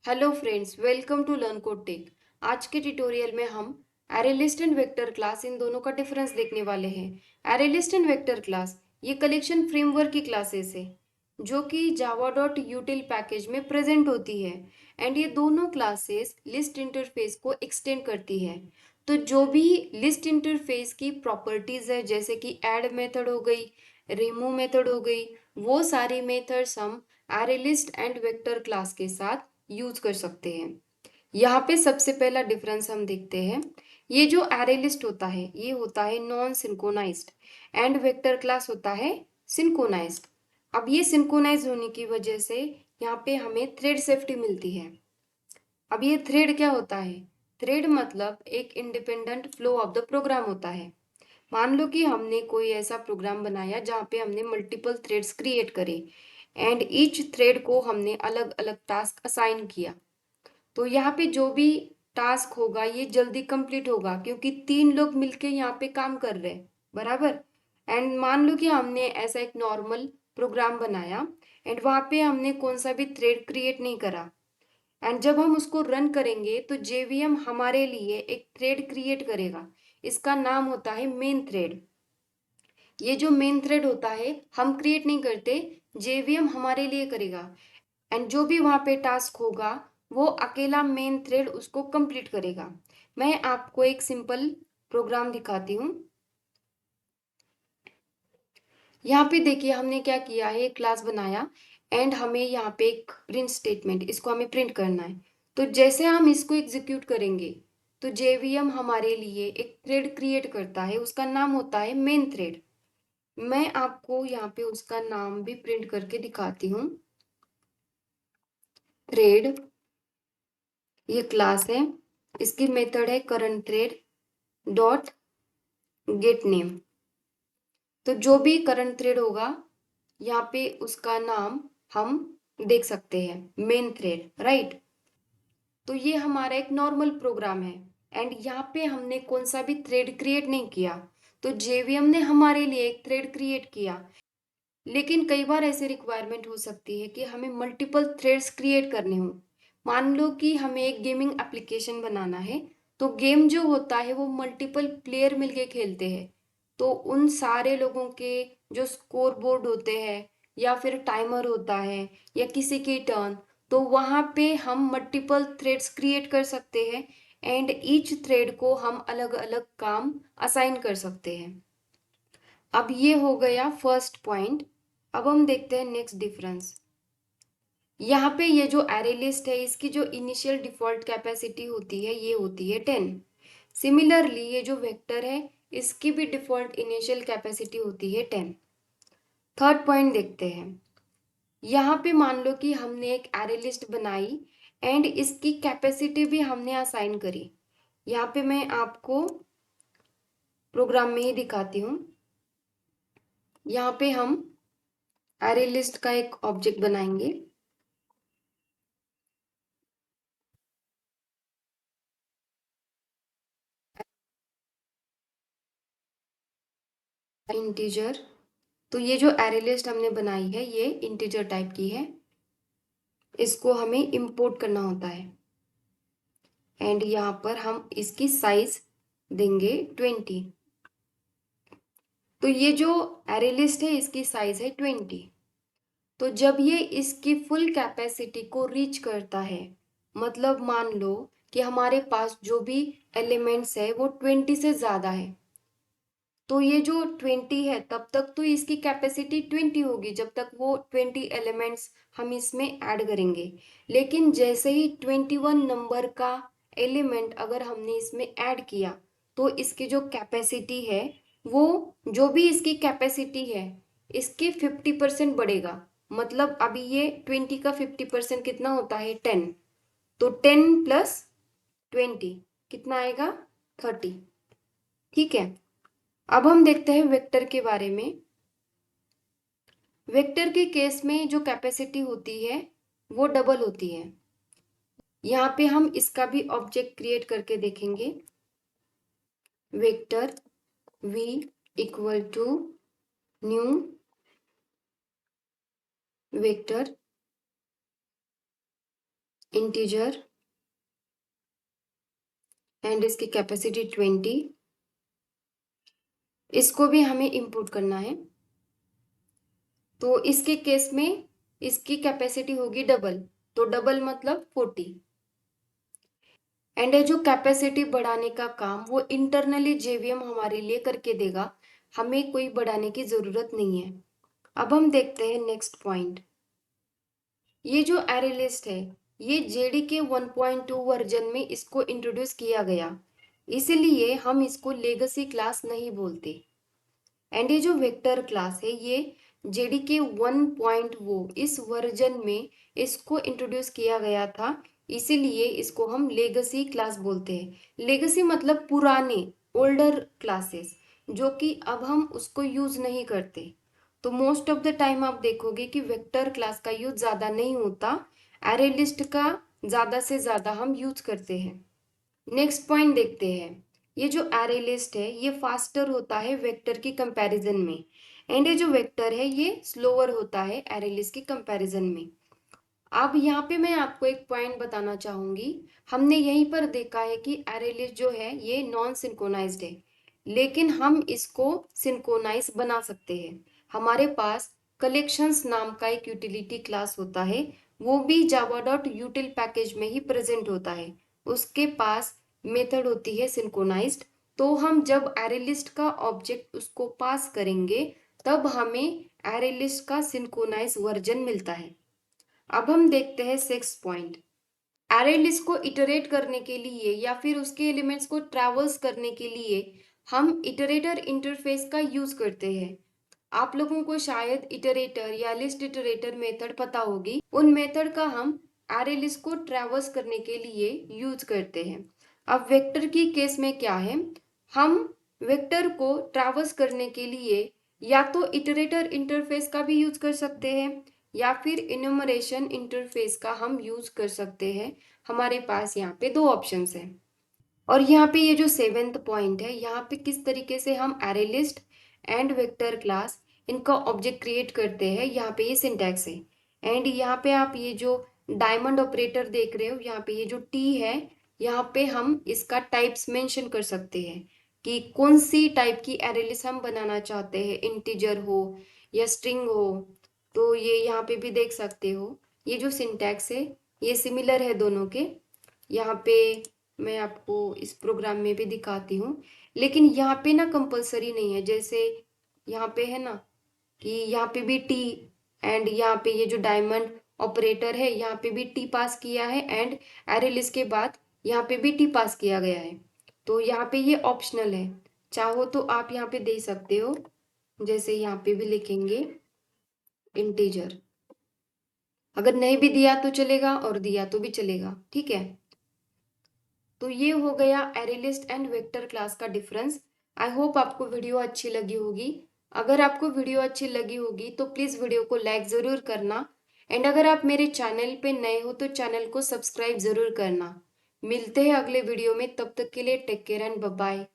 Hello friends, welcome to learn code tech. आज के tutorial में हम array list and vector class इन दोनों का डिफरेंस देखने वाले हैं। Array list and vector class ये कलेक्शन फ्रेमवर्क की क्लासेस है जो कि जावा डॉट यूटिल पैकेज में प्रेजेंट होती है। एंड ये दोनों क्लासेस लिस्ट इंटरफेस को एक्सटेंड करती है। तो जो भी लिस्ट इंटरफेस की प्रॉपर्टीज है, जैसे कि ऐड मेथड हो गई, रिमूव मेथड हो गई, वो सारी मेथड्स हम array list and vector class के साथ यूज कर सकते हैं। यहाँ पे सबसे पहला डिफरेंस हम देखते हैं। ये जो एरे लिस्ट होता है ये होता है non synchronized and vector class होता है सिंक्रोनाइज्ड। अब ये सिंक्रोनाइज होने की वजह से यहाँ पे हमें थ्रेड सेफ्टी मिलती है। अब ये थ्रेड क्या होता है? थ्रेड मतलब एक independent flow of the program होता है। मान लो कि हमने कोई ऐसा प्रोग्राम बनाया जहाँ पे हमने मल्टीपल थ्रेड्स क्रिएट करे एंड ईच थ्रेड को हमने अलग अलग टास्क असाइन किया। तो यहाँ पे जो भी टास्क होगा ये जल्दी कंप्लीट होगा क्योंकि 3 लोग मिलके यहाँ पे काम कर रहे हैं, बराबर। एंड मान लो कि हमने ऐसा एक नॉर्मल प्रोग्राम बनाया एंड वहाँ पे हमने कौन सा भी थ्रेड क्रिएट नहीं करा। एंड जब हम उसको रन करेंगे तो जेवीएम हमारे लिए एक थ्रेड क्रिएट करेगा। इसका नाम होता है मेन थ्रेड। ये जो मेन थ्रेड होता है हम क्रिएट नहीं करते, जेवीएम हमारे लिए करेगा। एंड जो भी वहाँ पे टास्क होगा वो अकेला मेन थ्रेड उसको कंप्लीट करेगा। मैं आपको एक सिंपल प्रोग्राम दिखाती हूँ। यहाँ पे देखिए हमने क्या किया है, एक क्लास बनाया एंड हमें यहाँ पे एक प्रिंट स्टेटमेंट, इसको हमें प्रिंट करना है। तो जैसे हम इसको एग्जीक्यूट करेंगे तो जेवीएम हमारे लिए एक थ्रेड क्रिएट करता है, उसका नाम होता है मेन थ्रेड। मैं आपको यहाँ पे उसका नाम भी प्रिंट करके दिखाती हूँ। थ्रेड ये क्लास है, इसकी मेथड है current thread dot gate name. तो जो भी करंट थ्रेड होगा यहाँ पे उसका नाम हम देख सकते हैं, मेन थ्रेड, राइट। तो ये हमारा एक नॉर्मल प्रोग्राम है एंड यहाँ पे हमने कौन सा भी थ्रेड क्रिएट नहीं किया। तो जेवीएम ने हमारे लिए एक थ्रेड क्रिएट किया। लेकिन कई बार ऐसे रिक्वायरमेंट हो सकती है कि हमें मल्टीपल थ्रेड्स क्रिएट करने हो। मान लो कि हमें एक गेमिंग एप्लीकेशन बनाना है, तो गेम जो होता है वो मल्टीपल प्लेयर मिलके खेलते हैं। तो उन सारे लोगों के जो स्कोर बोर्ड होते हैं या फिर टाइमर होता है या किसी की टर्न, तो वहाँ पे हम मल्टीपल थ्रेड्स क्रिएट कर सकते हैं एंड ईच थ्रेड को हम अलग अलग काम असाइन कर सकते हैं। अब ये हो गया फर्स्ट पॉइंट। अब हम देखते हैं नेक्स्ट डिफरेंस। यहाँ पे ये जो एरे लिस्ट है इसकी जो इनिशियल डिफॉल्ट कैपेसिटी होती है ये होती है 10। सिमिलरली ये जो वेक्टर है इसकी भी डिफॉल्ट इनिशियल कैपेसिटी होती है 10। थर्ड पॉइंट देखते हैं। यहाँ पे मान लो कि हमने एक एरे लिस्ट बनाई एंड इसकी कैपेसिटी भी हमने असाइन करी। यहाँ पे मैं आपको प्रोग्राम में ही दिखाती हूँ। यहाँ पे हम एरे लिस्ट का एक ऑब्जेक्ट बनाएंगे। इंटीजर। तो ये जो एरे लिस्ट हमने बनाई है ये इंटीजर टाइप की है, इसको हमें इंपोर्ट करना होता है एंड यहाँ पर हम इसकी साइज देंगे 20। तो ये जो एरे लिस्ट है इसकी साइज है 20। तो जब ये इसकी फुल कैपेसिटी को रीच करता है, मतलब मान लो कि हमारे पास जो भी एलिमेंट्स है वो 20 से ज़्यादा है, तो ये जो 20 है तब तक तो इसकी कैपेसिटी 20 होगी जब तक वो 20 एलिमेंट्स हम इसमें ऐड करेंगे। लेकिन जैसे ही 21 नंबर का एलिमेंट अगर हमने इसमें ऐड किया तो इसकी जो कैपेसिटी है वो, जो भी इसकी कैपेसिटी है इसके 50% बढ़ेगा। मतलब अभी ये 20 का 50% कितना होता है? 10। तो 10 + 20 कितना आएगा? 30। ठीक है। अब हम देखते हैं वेक्टर के बारे में। वेक्टर के केस में जो कैपेसिटी होती है वो डबल होती है। यहाँ पे हम इसका भी ऑब्जेक्ट क्रिएट करके देखेंगे। Vector v equal to new vector integer and इसकी कैपेसिटी 20, इसको भी हमें इंपुट करना है। तो इसके केस में इसकी कैपेसिटी होगी डबल, तो डबल मतलब 40। एंड जो कैपेसिटी बढ़ाने का काम वो इंटरनली जेवीएम हमारे लिए करके देगा, हमें कोई बढ़ाने की जरूरत नहीं है। अब हम देखते हैं नेक्स्ट पॉइंट। ये जो एरे लिस्ट है ये जेडीके 1.2 वर्जन में इसको इंट्रोड्यूस किया गया, इसलिए हम इसको लेगेसी क्लास नहीं बोलते। एंड ये जो वेक्टर क्लास है ये जेडीके 1. वो इस वर्जन में इसको इंट्रोड्यूस किया गया था, इसीलिए इसको हम लेगेसी क्लास बोलते हैं। लेगेसी मतलब पुराने, ओल्डर क्लासेस, जो कि अब हम उसको यूज नहीं करते। तो मोस्ट ऑफ द टाइम आप देखोगे कि वेक्टर क्लास का यूज ज्यादा नहीं होता, एरे लिस्ट का ज्यादा से ज्यादा हम यूज करते हैं। नेक्स्ट पॉइंट देखते हैं। ये जो एरे लिस्ट है ये फास्टर होता है वेक्टर की कंपैरिजन में, एंड ये जो वेक्टर है ये स्लोअर होता है एरे लिस्ट की कंपैरिजन में। अब यहाँ पे मैं आपको एक पॉइंट बताना चाहूंगी। हमने यहीं पर देखा है कि एरे लिस्ट जो है ये नॉन सिंक्रोनाइज्ड है, लेकिन हम इसको सिंक्रोनाइज बना सकते हैं। हमारे पास कलेक्शंस नाम का एक यूटिलिटी क्लास होता है, वो भी जावा डॉट यूटिल पैकेज में ही प्रेजेंट होता है। उसके पास मेथड होती है सिंक्रोनाइज्ड। तो हम जब एरे लिस्ट का ऑब्जेक्ट उसको पास करेंगे तब हमें एरे लिस्ट का सिंक्रोनाइज वर्जन मिलता है। अब हम देखते हैं सिक्स पॉइंट। एरे लिस्ट को इटरेट करने के लिए या फिर उसके एलिमेंट्स को ट्रैवर्स करने के लिए हम इटरेटर इंटरफेस का यूज करते हैं। आप लोगों को शायद इटरेटर या लिस्ट इटरेटर मेथड पता होगी, उन मेथड का हम एरे लिस्ट को ट्रैवर्स करने के लिए यूज करते हैं। अब वेक्टर की केस में क्या है, हम वेक्टर को ट्रैवर्स करने के लिए या तो इटरेटर इंटरफेस का भी यूज कर सकते हैं या फिर इनुमरेशन इंटरफेस का हम यूज कर सकते हैं। हमारे पास यहाँ पे दो ऑप्शंस हैं। और यहाँ पे ये जो सेवेंथ पॉइंट है, यहाँ पे किस तरीके से हम array list and vector class इनका ऑब्जेक्ट क्रिएट करते हैं, यहाँ पे ये सिंटैक्स है। एंड यहाँ पे आप ये जो डायमंड ऑपरेटर देख रहे हो, यहाँ पे ये जो टी है, यहाँ पे हम इसका टाइप्स मेंशन कर सकते हैं कि कौन सी टाइप की एरे लिस्ट हम बनाना चाहते हैं, इंटीजर हो या स्ट्रिंग हो। तो ये यहाँ पे भी देख सकते हो, ये जो सिंटैक्स है ये सिमिलर है दोनों के। यहाँ पे मैं आपको इस प्रोग्राम में भी दिखाती हूँ, लेकिन यहाँ पे ना कंपलसरी नहीं है। जैसे यहाँ पे है ना कि यहाँ पे भी टी, एंड यहाँ पे ये जो डायमंड ऑपरेटर है यहाँ पे भी टी पास किया है, एंड एरे लिस्ट के बाद यहाँ पे भी टी पास किया गया है। तो यहाँ पे ये ऑप्शनल है, चाहो तो आप यहाँ पे दे सकते हो। जैसे यहाँ पे भी लिखेंगे इंटीजर, अगर नहीं भी दिया तो चलेगा और दिया तो भी चलेगा, ठीक है। तो ये हो गया array list and vector class का डिफरेंस। आई होप आपको वीडियो अच्छी लगी होगी। अगर आपको वीडियो अच्छी लगी होगी तो प्लीज़ वीडियो को लाइक ज़रूर करना, एंड अगर आप मेरे चैनल पे नए हो तो चैनल को सब्सक्राइब ज़रूर करना। मिलते हैं अगले वीडियो में, तब तक के लिए take care and bye bye.